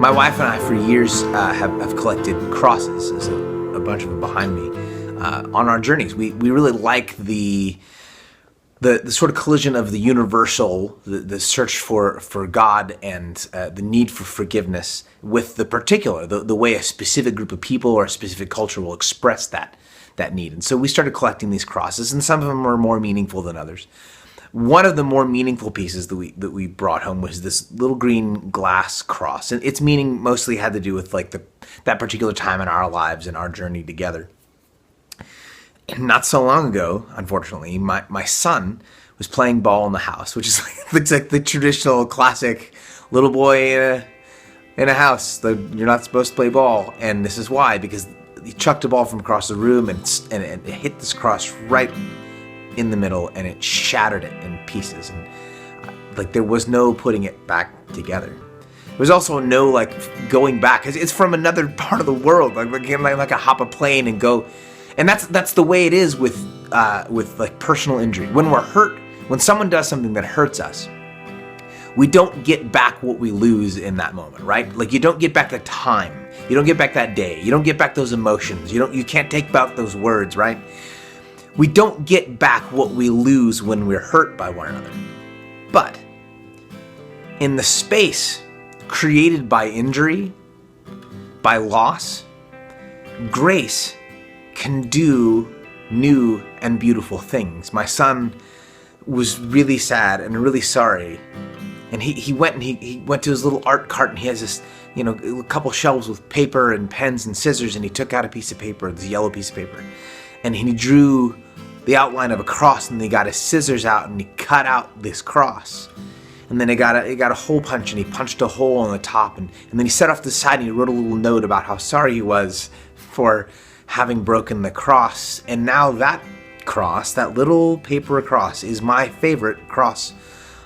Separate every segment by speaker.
Speaker 1: My wife and I, for years, have collected crosses. There's a bunch of them behind me on our journeys. We really like the sort of collision of the universal, the search for God and the need for forgiveness with the particular, the way a specific group of people or a specific culture will express that need. And so we started collecting these crosses, and some of them are more meaningful than others. One of the more meaningful pieces that we brought home was this little green glass cross, and its meaning mostly had to do with like that particular time in our lives and our journey together. And not so long ago, unfortunately, my son was playing ball in the house, which is looks like the traditional classic little boy in a house that you're not supposed to play ball, and this is why, because he chucked a ball from across the room and it hit this cross right in the middle, and it shattered it in pieces, and like there was no putting it back together. There was also no like going back, because it's from another part of the world, like a hop a plane and go. And that's the way it is with like personal injury. When we're hurt, when someone does something that hurts us, we don't get back what we lose in that moment, right? Like you don't get back the time, you don't get back that day, you don't get back those emotions, you can't take back those words, right? We don't get back what we lose when we're hurt by one another. But in the space created by injury, by loss, grace can do new and beautiful things. My son was really sad and really sorry, and he went to his little art cart, and he has this, a couple shelves with paper and pens and scissors, and he took out a piece of paper, this yellow piece of paper, and he drew the outline of a cross, and he got his scissors out and he cut out this cross. And then he got a hole punch, and he punched a hole on the top, and then he set off to the side and he wrote a little note about how sorry he was for having broken the cross. And now that cross, that little paper cross, is my favorite cross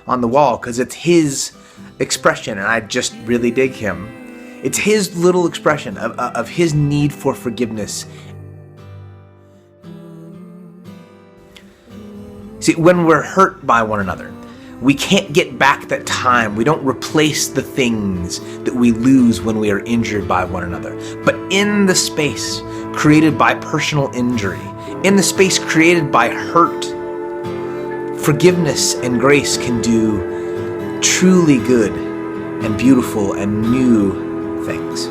Speaker 1: on the wall, because it's his expression, and I just really dig him. It's his little expression of his need for forgiveness. See, when we're hurt by one another, we can't get back that time. We don't replace the things that we lose when we are injured by one another. But in the space created by personal injury, in the space created by hurt, forgiveness and grace can do truly good and beautiful and new things.